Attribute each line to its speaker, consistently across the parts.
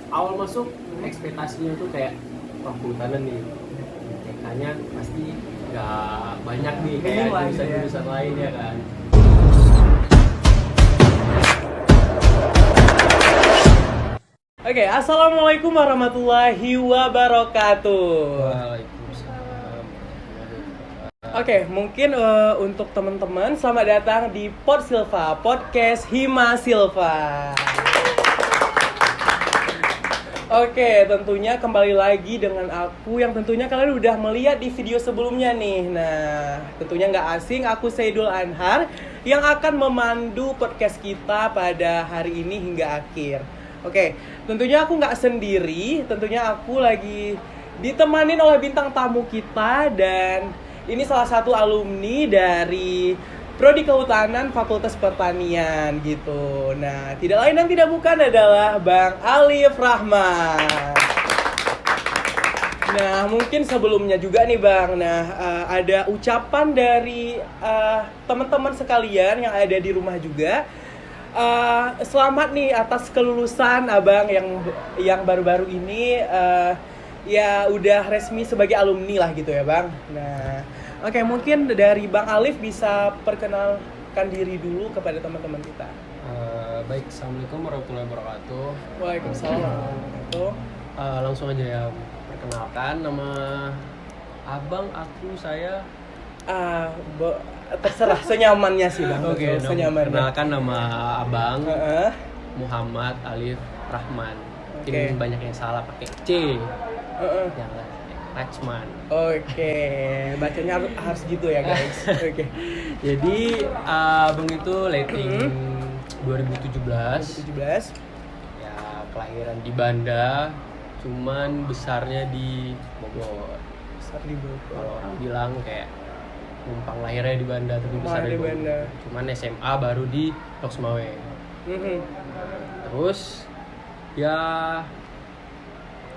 Speaker 1: awal masuk ekspektasinya tuh kayak kehutanan nih, TK-nya pasti nggak banyak nih kayak jurusan-jurusan lain ya kan.
Speaker 2: Oke, assalamualaikum warahmatullahi wabarakatuh.
Speaker 1: Waalaikumsalam.
Speaker 2: Oke, mungkin untuk teman-teman selamat datang di Pod Silva, podcast Hima Silva. Oke, tentunya kembali lagi dengan aku yang tentunya kalian udah melihat di video sebelumnya nih. Nah, tentunya nggak asing, aku Saidul Anhar yang akan memandu podcast kita pada hari ini hingga akhir. Oke, tentunya aku nggak sendiri, tentunya aku lagi ditemanin oleh bintang tamu kita dan ini salah satu alumni dari Prodi Kehutanan Fakultas Pertanian gitu. Nah, tidak lain dan tidak bukan adalah Bang Alif Rahman. Nah, mungkin sebelumnya juga nih Bang. Nah, ada ucapan dari teman-teman sekalian yang ada di rumah juga. Selamat nih atas kelulusan Abang yang baru-baru ini ya udah resmi sebagai alumni lah gitu ya Bang. Nah, oke, mungkin dari Bang Alif bisa perkenalkan diri dulu kepada teman-teman kita.
Speaker 1: Baik, assalamualaikum warahmatullahi wabarakatuh.
Speaker 2: Waalaikumsalam warahmatullahi wabarakatuh.
Speaker 1: Langsung aja ya, perkenalkan nama abang, saya.
Speaker 2: Terserah senyamannya sih Bang.
Speaker 1: Oke,
Speaker 2: senyamannya.
Speaker 1: perkenalkan nama abang
Speaker 2: Heeh.
Speaker 1: Muhammad Alif Rahman. Mungkin
Speaker 2: Oke.
Speaker 1: banyak yang salah pakai C,
Speaker 2: Heeh.
Speaker 1: jangan Rachman.
Speaker 2: Oke, bacanya harus gitu ya guys. Oke.
Speaker 1: Jadi abang itu rating 2017.
Speaker 2: 17.
Speaker 1: Ya, kelahiran di Banda, cuman besarnya di Bogor.
Speaker 2: Besar di Bogor.
Speaker 1: Kalau orang bilang kayak numpang lahirnya di Banda tapi besar
Speaker 2: Lahir
Speaker 1: di
Speaker 2: di
Speaker 1: Bogor.
Speaker 2: Banda.
Speaker 1: Cuman SMA baru di Loksmawe.
Speaker 2: Mhm.
Speaker 1: Terus ya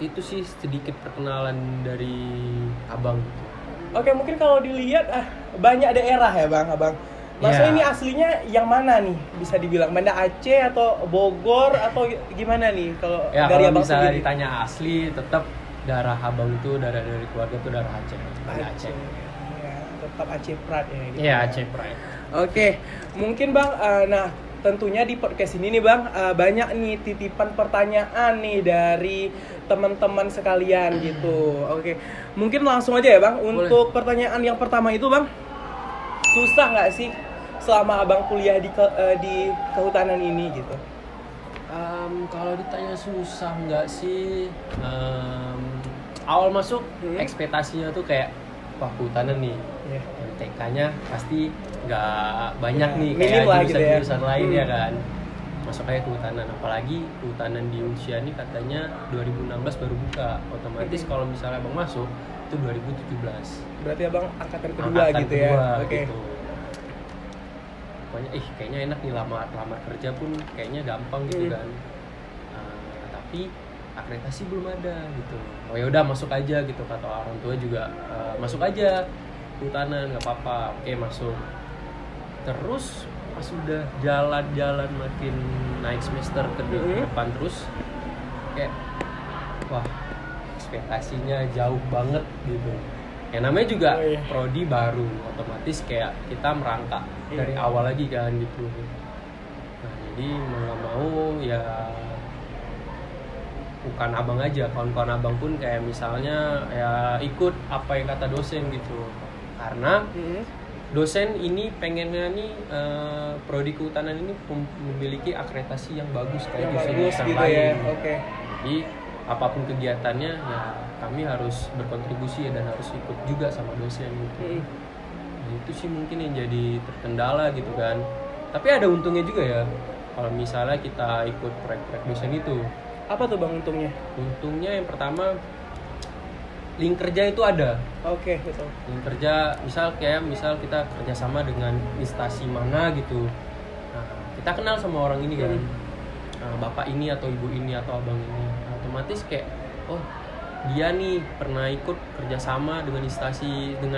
Speaker 1: itu sih sedikit perkenalan dari abang gitu.
Speaker 2: Oke, mungkin kalau dilihat banyak daerah ya Bang, Abang. Maksudnya
Speaker 1: Iya.
Speaker 2: ini aslinya yang mana nih? Bisa dibilang Banda Aceh atau Bogor atau gimana nih kalau
Speaker 1: Ya
Speaker 2: dari
Speaker 1: kalau
Speaker 2: Abang
Speaker 1: misalnya
Speaker 2: sendiri?
Speaker 1: ditanya asli, tetap darah abang itu darah dari keluarga itu darah Aceh. Banda Aceh.
Speaker 2: Ya, tetap Aceh Prat ya gitu.
Speaker 1: Iya, Aceh Pride.
Speaker 2: Oke, mungkin Bang, nah tentunya di podcast ini nih Bang, banyak nih titipan pertanyaan nih dari teman-teman sekalian gitu. Oke, mungkin langsung aja ya Bang.
Speaker 1: Boleh.
Speaker 2: Untuk pertanyaan yang pertama itu Bang, susah nggak sih selama Abang kuliah di kehutanan ini gitu?
Speaker 1: Kalau ditanya susah nggak sih, awal masuk ekspektasinya tuh kayak wah kehutanan nih,
Speaker 2: Ya.
Speaker 1: TK-nya pasti nggak banyak
Speaker 2: Ya,
Speaker 1: nih
Speaker 2: minim
Speaker 1: kayak
Speaker 2: lah gitu ya.
Speaker 1: jurusan-jurusan lain ya kan. Masuk kayak kehutanan, apalagi kehutanan di Unsia ini katanya 2016 baru buka. Otomatis kalau misalnya abang masuk itu 2017.
Speaker 2: Berarti Abang angkatan kedua
Speaker 1: Angkatan
Speaker 2: gitu ya?
Speaker 1: kedua,
Speaker 2: Oke.
Speaker 1: gitu. Pokoknya kayaknya enak nih lamar kerja pun kayaknya gampang gitu kan. Tapi akreditasi belum ada gitu. Oh ya udah masuk aja gitu, kata orang tua juga, masuk aja kehutanan nggak apa-apa. Oke, masuk. Terus pas udah jalan-jalan makin naik semester ke depan terus kayak wah ekspektasinya jauh banget gitu. Yang namanya juga
Speaker 2: Oh, iya.
Speaker 1: prodi baru, otomatis kayak kita merangkak dari
Speaker 2: Iya.
Speaker 1: awal lagi kan gitu. Nah jadi mau nggak mau ya bukan abang aja, kawan-kawan abang pun kayak misalnya ya ikut apa yang kata dosen gitu. Karena dosen ini pengennya nih prodi kehutanan ini memiliki akreditasi yang bagus kayak
Speaker 2: Yang
Speaker 1: dosen
Speaker 2: bagus
Speaker 1: yang
Speaker 2: gitu
Speaker 1: lain.
Speaker 2: ya. Oke.
Speaker 1: Jadi apapun kegiatannya ya kami harus berkontribusi dan harus ikut juga sama dosen gitu. Nah, itu sih mungkin yang jadi terkendala gitu kan. Tapi ada untungnya juga ya kalau misalnya kita ikut proyek-proyek dosen itu.
Speaker 2: Apa tuh Bang untungnya?
Speaker 1: Untungnya yang pertama link kerja itu ada.
Speaker 2: Oke, betul.
Speaker 1: Link kerja misal kita kerjasama dengan instansi mana gitu. Nah, kita kenal sama orang ini kan. Bapak ini atau ibu ini atau abang ini. Nah, otomatis kayak oh dia nih pernah ikut kerjasama dengan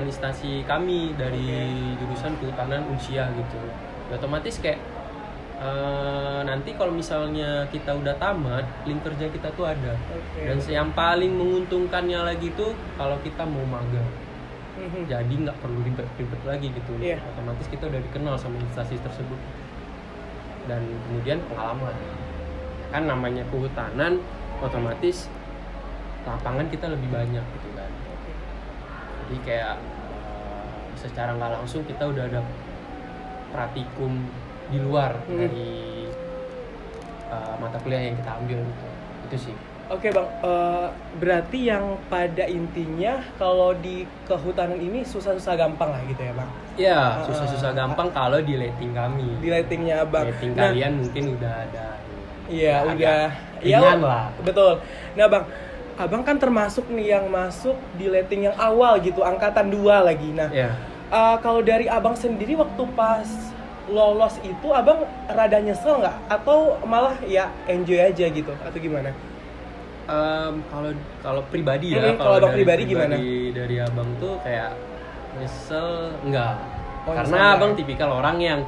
Speaker 1: instansi kami dari jurusan kehutanan Unsia gitu. Ya, otomatis kayak nanti kalau misalnya kita udah tamat, link kerja kita tuh ada.
Speaker 2: Oke.
Speaker 1: Dan yang paling menguntungkannya lagi tuh kalau kita mau magang. Jadi nggak perlu ribet-ribet lagi gitu.
Speaker 2: Iya.
Speaker 1: Otomatis kita udah dikenal sama instansi tersebut. Dan kemudian pengalaman. Kan namanya kehutanan, otomatis lapangan kita lebih banyak gitu kan. Jadi kayak secara nggak langsung kita udah ada praktikum di luar dari mata kuliah yang kita ambil gitu. Itu sih.
Speaker 2: Oke bang, berarti yang pada intinya kalau di kehutanan ini susah-susah gampang lah gitu ya bang?
Speaker 1: Iya, susah-susah gampang kalau di letting kami.
Speaker 2: Di lettingnya abang.
Speaker 1: Letting kalian mungkin udah ada.
Speaker 2: Iya,
Speaker 1: agak
Speaker 2: udah.
Speaker 1: ringan lah.
Speaker 2: Betul. Nah bang, abang kan termasuk nih yang masuk di letting yang awal gitu, angkatan 2 lagi. Nah,
Speaker 1: Iya.
Speaker 2: kalau dari abang sendiri waktu pas lolos itu abang rada nyesel nggak? Atau malah ya enjoy aja gitu? Atau gimana?
Speaker 1: Kalau pribadi ya,
Speaker 2: Kalau abang pribadi gimana?
Speaker 1: Dari abang tuh kayak nyesel enggak.
Speaker 2: Oh,
Speaker 1: Karena
Speaker 2: nyesel
Speaker 1: abang
Speaker 2: enggak.
Speaker 1: tipikal orang yang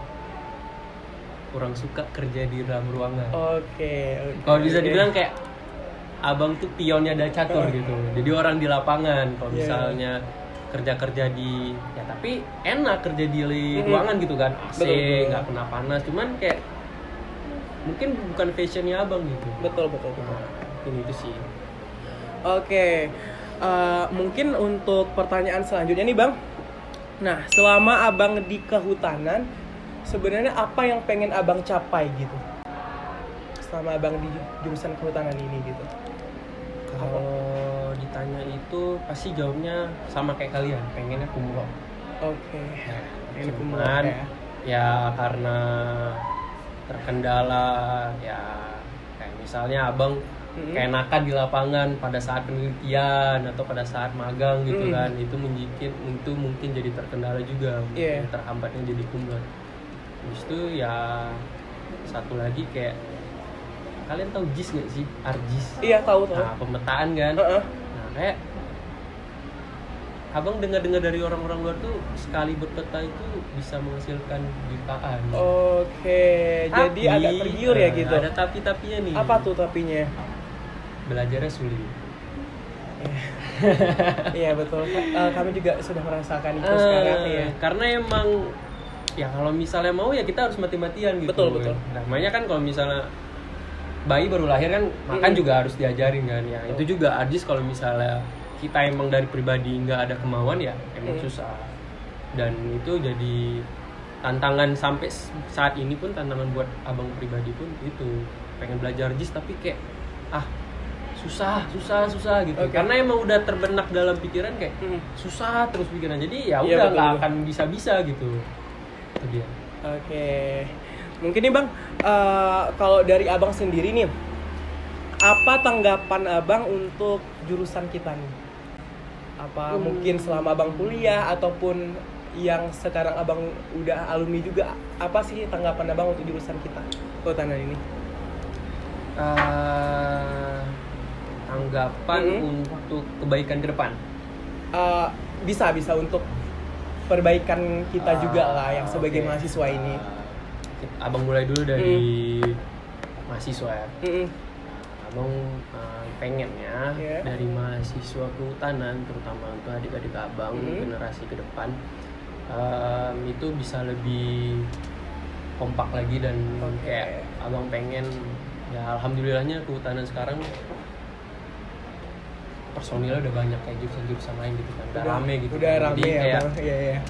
Speaker 1: kurang suka kerja di dalam ruangan.
Speaker 2: Oke.
Speaker 1: Kalau bisa dibilang kayak abang tuh pionnya ada catur gitu. Jadi orang di lapangan. Kalau
Speaker 2: Iya.
Speaker 1: misalnya kerja di ya tapi enak kerja di ruangan gitu kan. AC
Speaker 2: Betul.
Speaker 1: nggak kena panas. Cuman kayak mungkin bukan fashionnya abang gitu.
Speaker 2: Betul.
Speaker 1: Nah, ini itu sih.
Speaker 2: Oke, mungkin untuk pertanyaan selanjutnya nih bang. Nah, selama abang di kehutanan, sebenarnya apa yang pengen abang capai gitu? Selama abang di jurusan kehutanan ini gitu.
Speaker 1: Kalau ditanya itu pasti jawabnya sama kayak kalian, pengennya kumlot.
Speaker 2: Oke. Pengen
Speaker 1: Cuman
Speaker 2: kumlot
Speaker 1: ya karena terkendala ya kayak misalnya abang keenakan di lapangan pada saat penelitian atau pada saat magang gitu kan, itu mungkin jadi terkendala juga,
Speaker 2: Iya.
Speaker 1: terhambatnya jadi kumlot. Habis itu ya satu lagi kayak kalian tahu JIS nggak sih? ARJIS.
Speaker 2: Iya tahu.
Speaker 1: Nah, pemetaan kan.
Speaker 2: Heeh.
Speaker 1: Nah, kayak abang dengar dari orang-orang luar tuh sekali berpeta itu bisa menghasilkan jutaan.
Speaker 2: Oke, jadi agak tergiur ya gitu.
Speaker 1: Ada tapi-tapinya nih.
Speaker 2: Apa tuh tapinya?
Speaker 1: Belajarnya sulit.
Speaker 2: Iya betul. Kami juga sudah merasakan itu sekarang ya.
Speaker 1: Karena emang ya kalau misalnya mau ya kita harus mati-matian gitu.
Speaker 2: Betul.
Speaker 1: Namanya kan kalau misalnya bayi baru lahir kan makan juga harus diajarin kan ya. Itu juga ARJIS kalau misalnya kita emang dari pribadi nggak ada kemauan ya emang susah. Dan itu jadi tantangan sampai saat ini pun, tantangan buat abang pribadi pun itu pengen belajar JIS tapi kayak susah gitu.
Speaker 2: Oke.
Speaker 1: Karena emang udah terbenak dalam pikiran kayak susah terus pikiran, jadi ya
Speaker 2: Iya,
Speaker 1: udah
Speaker 2: betul.
Speaker 1: nggak akan bisa gitu. Itu dia.
Speaker 2: Oke, mungkin nih bang, kalau dari abang sendiri nih, apa tanggapan abang untuk jurusan kita nih? Apa mungkin selama abang kuliah ataupun yang sekarang abang udah alumni juga, apa sih tanggapan abang untuk jurusan kita kehutanan ini?
Speaker 1: Tanggapan untuk kebaikan ke depan.
Speaker 2: Bisa untuk perbaikan kita juga lah yang sebagai
Speaker 1: Oke.
Speaker 2: mahasiswa ini.
Speaker 1: Abang mulai dulu dari mahasiswa ya. Abang pengennya
Speaker 2: Iya.
Speaker 1: dari mahasiswa kehutanan, terutama untuk adik-adik abang generasi ke depan, itu bisa lebih kompak lagi dan kayak abang pengen ya alhamdulillahnya kehutanan sekarang personilnya udah banyak kayak jurusan-jurusan lain gitu kan, udah rame gitu.
Speaker 2: Udah rame
Speaker 1: Jadi
Speaker 2: ya
Speaker 1: kayak
Speaker 2: bang. Iya.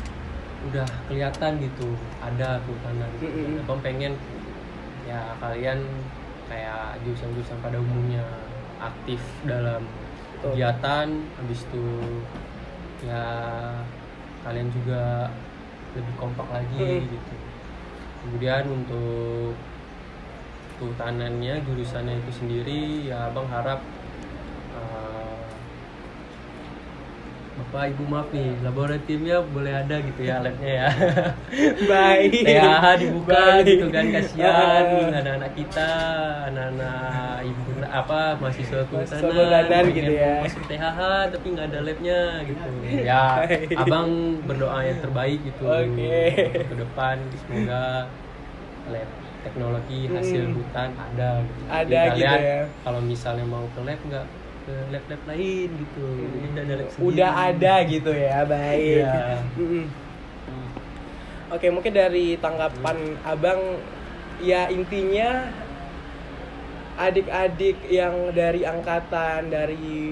Speaker 1: udah kelihatan gitu ada kehutanan gitu. Abang pengen ya kalian kayak jurusan-jurusan pada umumnya aktif dalam
Speaker 2: Betul.
Speaker 1: kegiatan, habis itu ya kalian juga lebih kompak lagi gitu. Kemudian untuk kehutanannya, jurusannya itu sendiri ya abang harap Bapak Ibu maaf nih, laboratoriumnya boleh ada gitu ya labnya ya.
Speaker 2: Baik.
Speaker 1: THH dibuka
Speaker 2: Baik.
Speaker 1: gitu kan, kasihan anak-anak kita, anak-anak ibu mahasiswa kehutanan
Speaker 2: kehutanan
Speaker 1: pengen
Speaker 2: gitu ya.
Speaker 1: masuk THH tapi nggak ada labnya gitu. Ya,
Speaker 2: Baik.
Speaker 1: abang berdoa yang terbaik gitu
Speaker 2: Oke.
Speaker 1: ke depan, semoga lab teknologi hasil hutan ada gitu.
Speaker 2: Ada
Speaker 1: Jadi
Speaker 2: gitu
Speaker 1: kalian
Speaker 2: ya.
Speaker 1: kalau misalnya mau ke lab nggak ke lab-lab lain gitu. Jadi udah ada lab sendiri.
Speaker 2: Udah ada gitu ya, baik.
Speaker 1: Iya.
Speaker 2: Oke, mungkin dari tanggapan abang, ya intinya adik-adik yang dari angkatan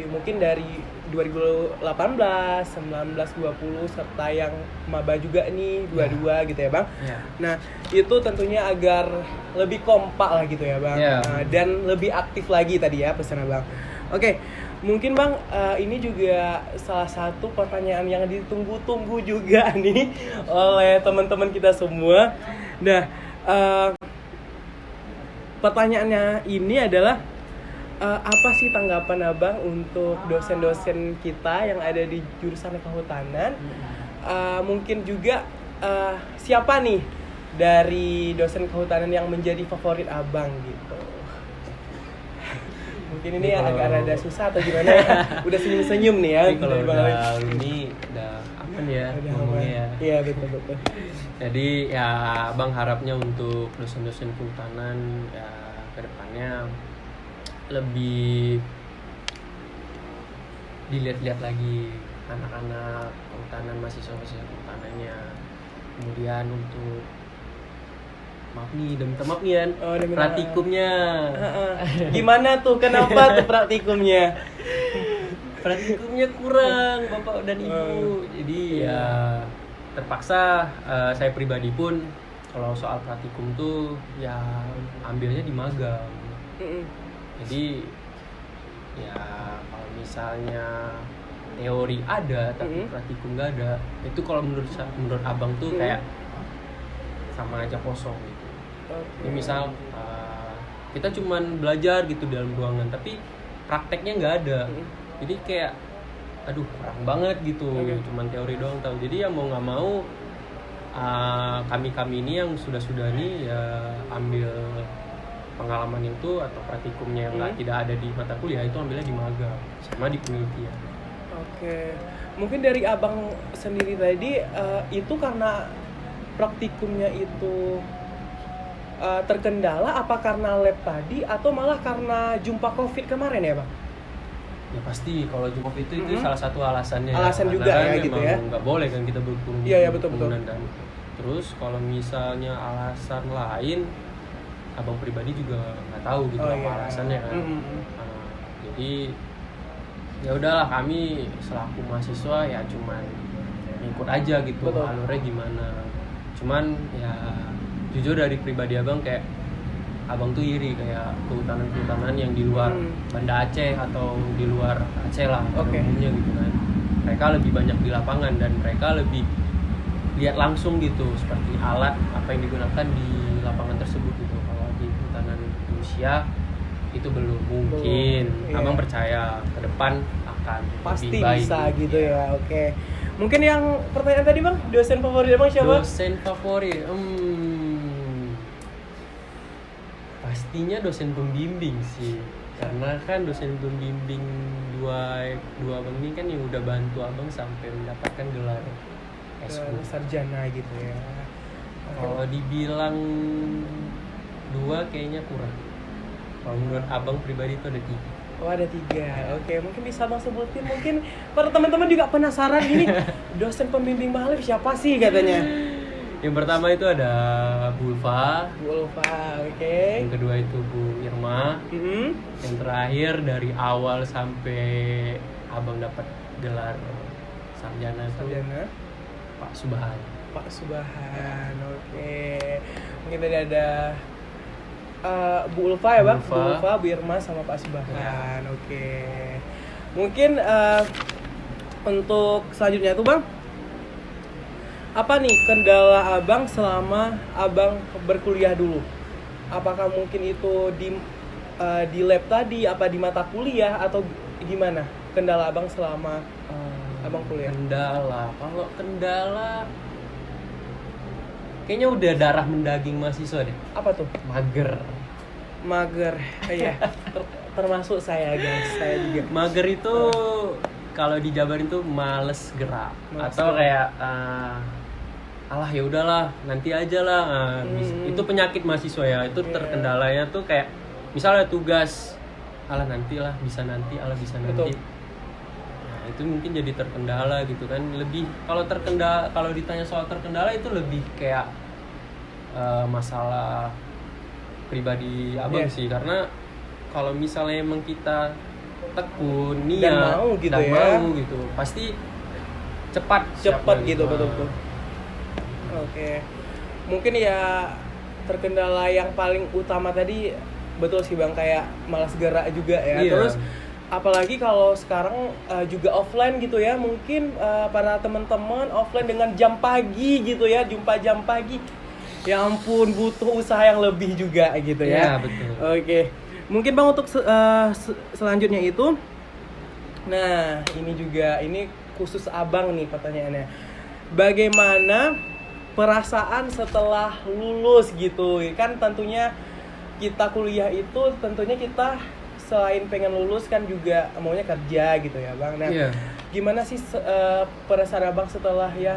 Speaker 2: mungkin dari 2018, 19, 20 serta yang maba juga nih dua-dua gitu ya bang.
Speaker 1: Iya.
Speaker 2: Nah itu tentunya agar lebih kompak lah gitu ya bang.
Speaker 1: Iya.
Speaker 2: Dan lebih aktif lagi tadi ya pesan abang. Oke, mungkin bang ini juga salah satu pertanyaan yang ditunggu-tunggu juga nih oleh teman-teman kita semua. Nah pertanyaannya ini adalah apa sih tanggapan abang untuk dosen-dosen kita yang ada di jurusan kehutanan? Mungkin juga siapa nih dari dosen kehutanan yang menjadi favorit abang gitu? Mungkin ini agak rada susah atau gimana ya? Udah senyum-senyum nih ya.
Speaker 1: Tapi kalau udah ini udah aman ya ngomongnya ya.
Speaker 2: Iya betul.
Speaker 1: Jadi ya abang harapnya untuk dosen-dosen kehutanan ya kedepannya lebih dilihat-lihat lagi anak-anak kehutanan, mahasiswa-mahasiswa kehutanannya. Kemudian untuk maaf nih, udah minta maaf nih Yan, praktikumnya.
Speaker 2: Gimana tuh? Kenapa tuh praktikumnya?
Speaker 1: Praktikumnya kurang Bapak dan Ibu. Jadi ya terpaksa saya pribadi pun kalau soal praktikum tuh ya ambilnya di magang. Jadi ya kalau misalnya teori ada tapi praktikum nggak ada, itu kalau menurut abang tuh kayak sama aja kosong gitu. Ini misal kita cuman belajar gitu dalam ruangan tapi prakteknya nggak ada, jadi kayak aduh kurang banget gitu. Cuman teori doang tahu. Jadi ya mau nggak mau kami ini yang sudah nih ya ambil pengalaman itu atau praktikumnya yang tidak ada di mata kuliah itu ambilnya di magang sama di penelitian.
Speaker 2: Oke, mungkin dari abang sendiri tadi itu karena praktikumnya itu terkendala apa karena lab tadi atau malah karena jumpa COVID kemarin ya bang?
Speaker 1: Ya pasti kalau jumpa COVID itu salah satu alasannya.
Speaker 2: Alasan juga ya gitu ya.
Speaker 1: Nggak boleh kan kita berkerumun.
Speaker 2: Iya betul.
Speaker 1: Dan terus kalau misalnya alasan lain abang pribadi juga nggak tahu gitu alasannya kan. Jadi ya udahlah kami selaku mahasiswa ya cuman ngikut aja gitu alurnya gimana. Cuman ya jujur dari pribadi abang kayak abang tuh iri kayak kehutanan yang di luar Banda Aceh atau di luar Aceh lah umumnya gitu kan. Mereka lebih banyak di lapangan dan mereka lebih lihat langsung gitu seperti alat apa yang digunakan di lapangan tersebut gitu. Di kehutanan Rusia itu belum mungkin. Abang percaya ke depan akan
Speaker 2: pasti
Speaker 1: lebih baik
Speaker 2: bisa gitu ya. Oke. Mungkin yang pertanyaan tadi bang, dosen favorit abang siapa?
Speaker 1: Dosen favorit, pastinya dosen pembimbing sih. Karena kan dosen pembimbing dua abang ini kan yang udah bantu abang sampai mendapatkan gelar S2
Speaker 2: sarjana gitu ya.
Speaker 1: Kalau dibilang 2 kayaknya kurang. Kalau menurut abang pribadi itu ada 3.
Speaker 2: Oh ada 3. Oke, mungkin bisa abang sebutin. Mungkin para teman-teman juga penasaran ini dosen pembimbing Mahalif siapa sih katanya.
Speaker 1: Yang pertama itu ada Bu Ulfa.
Speaker 2: Oke.
Speaker 1: Yang kedua itu Bu Irma. Yang terakhir dari awal sampai abang dapat gelar sarjana itu Pak Subhan.
Speaker 2: Pak Subhan, oke. Mungkin tadi ada Bu Ulfa ya bang? Bu Ulfa, Bu Irma, sama Pak Subhan, ya. Oke. Mungkin untuk selanjutnya tuh bang, apa nih kendala abang selama abang berkuliah dulu? Apakah mungkin itu di lab tadi, apa di mata kuliah atau gimana? Kendala abang selama abang kuliah?
Speaker 1: Kalau kendala kayaknya udah darah mendaging mahasiswa deh.
Speaker 2: Apa tuh? Mager, iya. Termasuk saya guys, saya juga.
Speaker 1: Mager itu kalau dijabarin tuh males gerak atau kayak alah ya udahlah nanti aja lah. Itu penyakit mahasiswa ya, itu terkendalanya tuh kayak misalnya tugas, alah nantilah, bisa nanti, alah bisa nanti.
Speaker 2: Betul.
Speaker 1: Nah itu mungkin jadi terkendala gitu kan. Lebih kalau ditanya soal terkendala itu lebih kayak masalah pribadi abang sih, karena kalau misalnya emang kita tekun niat
Speaker 2: Dan mau gitu
Speaker 1: dan
Speaker 2: ya.
Speaker 1: mau gitu, pasti cepat
Speaker 2: gitu, betul. Oke. Mungkin ya terkendala yang paling utama tadi betul sih Bang, kayak malas gerak juga ya.
Speaker 1: Iya.
Speaker 2: Terus apalagi kalau sekarang juga offline gitu ya, mungkin para teman-teman offline dengan jam pagi gitu ya, jumpa jam pagi. Ya ampun, butuh usaha yang lebih juga gitu ya.
Speaker 1: Iya, betul.
Speaker 2: Oke. Mungkin Bang untuk selanjutnya itu, nah ini khusus Abang nih pertanyaannya. Bagaimana perasaan setelah lulus gitu? Kan tentunya kita kuliah itu tentunya kita selain pengen lulus kan juga maunya kerja gitu ya Bang. Nah,
Speaker 1: Iya.
Speaker 2: gimana sih perasaan Abang setelah ya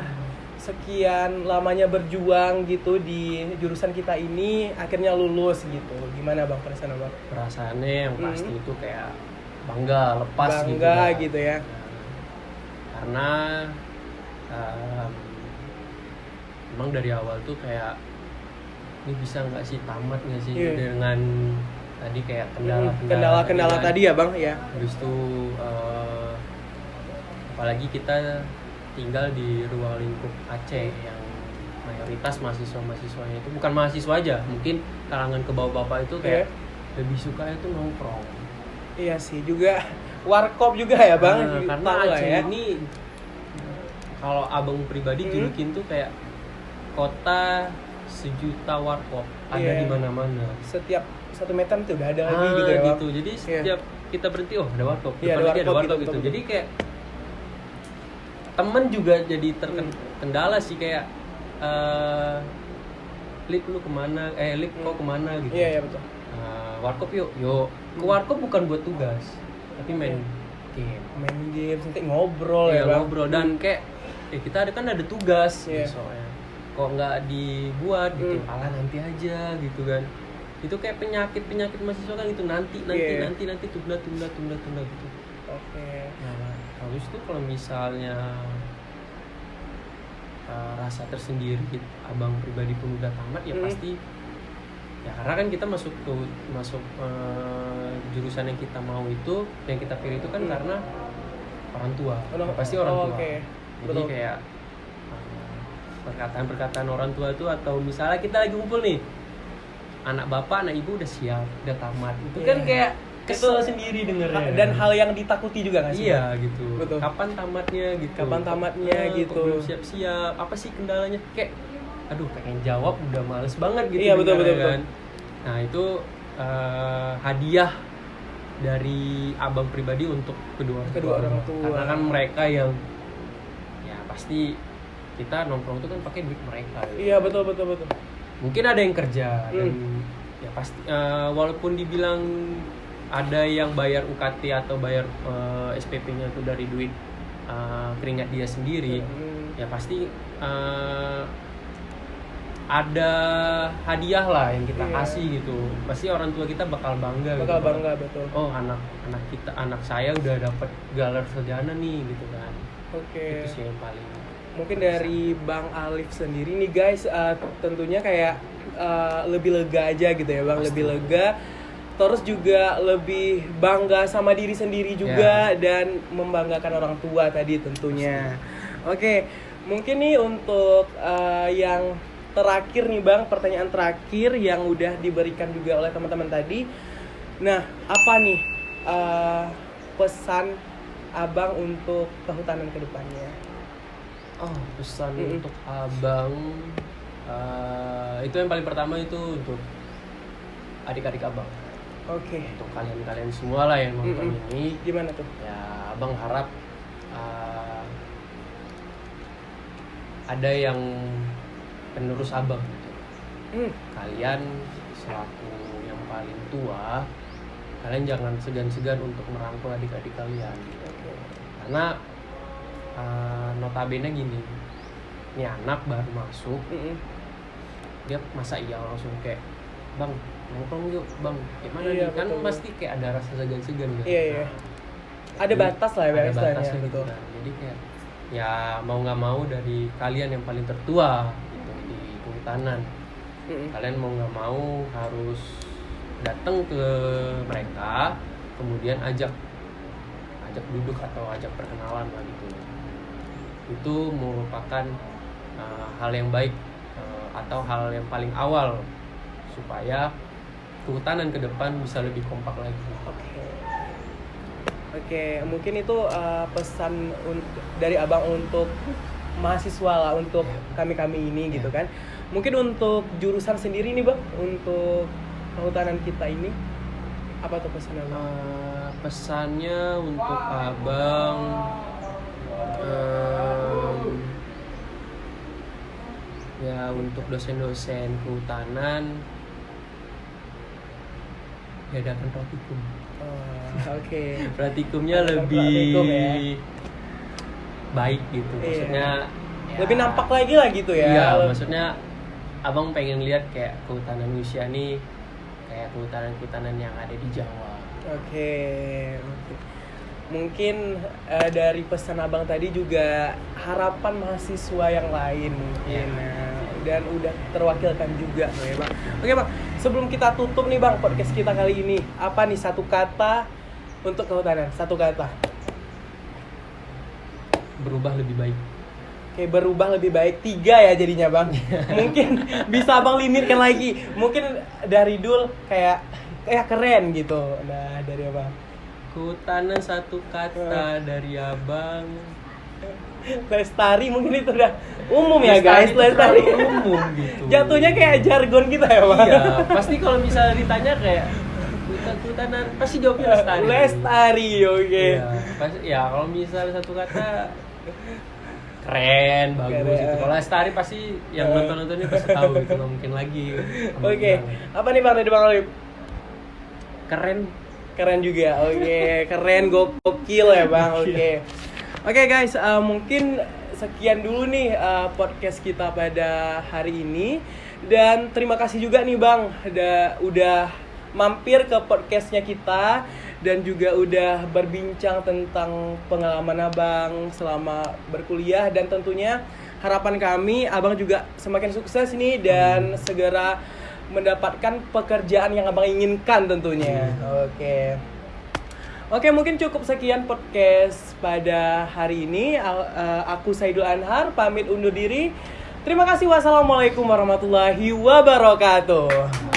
Speaker 2: sekian lamanya berjuang gitu di jurusan kita ini akhirnya lulus gitu? Gimana Bang perasaan Abang?
Speaker 1: Perasaannya yang pasti itu kayak bangga, lepas gitu.
Speaker 2: Bangga
Speaker 1: Bang.
Speaker 2: gitu ya.
Speaker 1: Karena emang dari awal tuh kayak ini bisa nggak sih, tamat nggak sih dengan tadi kayak
Speaker 2: kendala-kendala tadi ya Bang ya.
Speaker 1: Habis itu apalagi kita tinggal di ruang lingkup Aceh yang mayoritas mahasiswanya itu bukan mahasiswa aja, mungkin kalangan ke bawah-bawah itu kayak lebih suka itu nongkrong.
Speaker 2: Iya sih, juga warkop juga ya Bang.
Speaker 1: Karena Aceh ini kalau abang pribadi julukin tuh kayak kota sejuta warkop, ada di mana-mana.
Speaker 2: Setiap 1 meter tuh udah ada lagi gitu ya Bang.
Speaker 1: Gitu. Jadi setiap kita berhenti, oh ada warkop,
Speaker 2: Iya,
Speaker 1: depan lagi ada warkop
Speaker 2: gitu.
Speaker 1: gitu. Jadi kayak temen juga jadi terkendala sih, kayak Lip lu kemana? Lip kau kemana gitu.
Speaker 2: Iya betul.
Speaker 1: Warkop yuk. Ke warkop bukan buat tugas, tapi main game.
Speaker 2: Main game, nanti ngobrol ya Bang.
Speaker 1: Ngobrol dan kayak kita ada tugas
Speaker 2: Iya.
Speaker 1: soalnya. Kok nggak dibuat gitu, alah nanti aja gitu kan. Itu kayak penyakit mahasiswa kan itu, nanti tunda gitu.
Speaker 2: Oke.
Speaker 1: Nah, habis itu kalau misalnya rasa tersendiri abang pribadi pun udah tamat ya pasti ya, karena kan kita masuk jurusan yang kita mau itu, yang kita pilih itu kan karena orang tua. Pasti orang tua.
Speaker 2: Okay.
Speaker 1: Jadi
Speaker 2: Betul.
Speaker 1: kayak perkataan orang tua itu, atau misalnya kita lagi ngumpul nih, anak bapak anak ibu udah siap, udah tamat, itu kan kayak kesel sendiri dengernya,
Speaker 2: dan hal yang ditakuti juga nggak sih?
Speaker 1: Iya gitu.
Speaker 2: Betul.
Speaker 1: Kapan tamatnya gitu,
Speaker 2: gitu.
Speaker 1: kok belum siap-siap, apa sih kendalanya, kayak aduh pengen jawab udah males banget gitu.
Speaker 2: Iya betul.
Speaker 1: Nah itu hadiah dari abang pribadi untuk kedua orang tua, karena kan mereka yang ya pasti kita nongkrong itu kan pakai duit mereka gitu.
Speaker 2: Iya betul.
Speaker 1: Mungkin ada yang kerja dan ya pasti walaupun dibilang ada yang bayar UKT atau bayar SPP-nya itu dari duit keringat dia sendiri, ya pasti ada hadiah lah yang kita kasih gitu. Pasti orang tua kita bakal bangga.
Speaker 2: Bangga betul.
Speaker 1: Oh anak saya udah dapat gelar sarjana nih gitu kan.
Speaker 2: Oke.
Speaker 1: Itu sih yang paling.
Speaker 2: Mungkin dari Bang Alif sendiri nih guys, tentunya kayak lebih lega aja gitu ya Bang. Pasti. Lebih lega, terus juga lebih bangga sama diri sendiri juga dan membanggakan orang tua tadi tentunya. Pasti. Oke, mungkin nih untuk yang terakhir nih Bang, pertanyaan terakhir yang udah diberikan juga oleh teman-teman tadi. Nah, apa nih pesan Abang untuk kehutanan ke depannya?
Speaker 1: Oh, pesan untuk abang itu yang paling pertama itu untuk adik-adik abang.
Speaker 2: Oke.
Speaker 1: Untuk kalian semua lah yang nonton ini.
Speaker 2: Gimana tuh?
Speaker 1: Ya, abang harap ada yang penerus abang gitu. Kalian selaku yang paling tua, kalian jangan segan-segan untuk merangkul adik-adik kalian gitu. Karena notabene gini, ini anak baru masuk, dia masa iya langsung kayak bang nongkrong yuk bang, gimana
Speaker 2: Iya,
Speaker 1: nih kan
Speaker 2: betul.
Speaker 1: pasti kayak ada rasa segan-segan kan.
Speaker 2: Iya, iya. Ada
Speaker 1: jadi
Speaker 2: batas lah ya,
Speaker 1: ada
Speaker 2: istilahnya,
Speaker 1: batasnya gitu
Speaker 2: betul.
Speaker 1: kan. Jadi kayak ya mau nggak mau dari kalian yang paling tertua gitu di kehutanan, kalian mau nggak mau harus datang ke mereka, kemudian ajak duduk atau ajak perkenalan lah gitu. Itu merupakan hal yang baik atau hal yang paling awal supaya kehutanan ke depan bisa lebih kompak lagi.
Speaker 2: Oke, mungkin itu pesan dari abang untuk mahasiswa lah, untuk kami ini gitu kan. Mungkin untuk jurusan sendiri nih bang, untuk kehutanan kita ini apa tuh pesan abang?
Speaker 1: Pesannya untuk abang ya untuk dosen-dosen kehutanan diadakan praktikum.
Speaker 2: Oke.
Speaker 1: Praktikumnya
Speaker 2: Praktikum
Speaker 1: lebih
Speaker 2: ya.
Speaker 1: baik gitu, maksudnya ya,
Speaker 2: lebih nampak lagi lah gitu ya.
Speaker 1: iya, maksudnya abang pengen lihat kayak kehutanan Nusia nih kayak kehutanan yang ada di Jawa.
Speaker 2: Oke. Mungkin dari pesan abang tadi juga harapan mahasiswa yang lain mungkin dan udah terwakilkan juga ya bang. Oke bang, sebelum kita tutup nih bang podcast kita kali ini, apa nih satu kata untuk kehutanan? Satu kata.
Speaker 1: Berubah lebih baik.
Speaker 2: Oke, berubah lebih baik. 3 ya jadinya bang. Mungkin bisa abang limitkan lagi. Mungkin dari Dul kayak keren gitu. Nah dari abang.
Speaker 1: Kehutanan satu kata dari abang.
Speaker 2: Lestari mungkin itu udah umum ya guys.
Speaker 1: itu
Speaker 2: Lestari
Speaker 1: terlalu umum gitu.
Speaker 2: Jatuhnya kayak jargon kita ya bang.
Speaker 1: Iya, pasti kalau misalnya ditanya kayak kehutanan pasti jawabnya lestari.
Speaker 2: Lestari, oke.
Speaker 1: Iya, pasti ya kalau misalnya satu kata keren, bagus
Speaker 2: Keren.
Speaker 1: gitu. Kalau lestari pasti yang nonton-nonton ini pasti tahu gitu, nggak mungkin lagi.
Speaker 2: Oke. Apa nih bang dari bang Alif?
Speaker 1: Keren.
Speaker 2: Keren juga, oke. Keren, gokil ya bang, oke. Oke guys, mungkin sekian dulu nih podcast kita pada hari ini. Dan terima kasih juga nih bang, udah mampir ke podcastnya kita. Dan juga udah berbincang tentang pengalaman abang selama berkuliah. Dan tentunya harapan kami abang juga semakin sukses nih dan segera mendapatkan pekerjaan yang abang inginkan tentunya. Oke, mungkin cukup sekian podcast pada hari ini. Aku Saidul Anhar pamit undur diri. Terima kasih. Wassalamualaikum warahmatullahi wabarakatuh.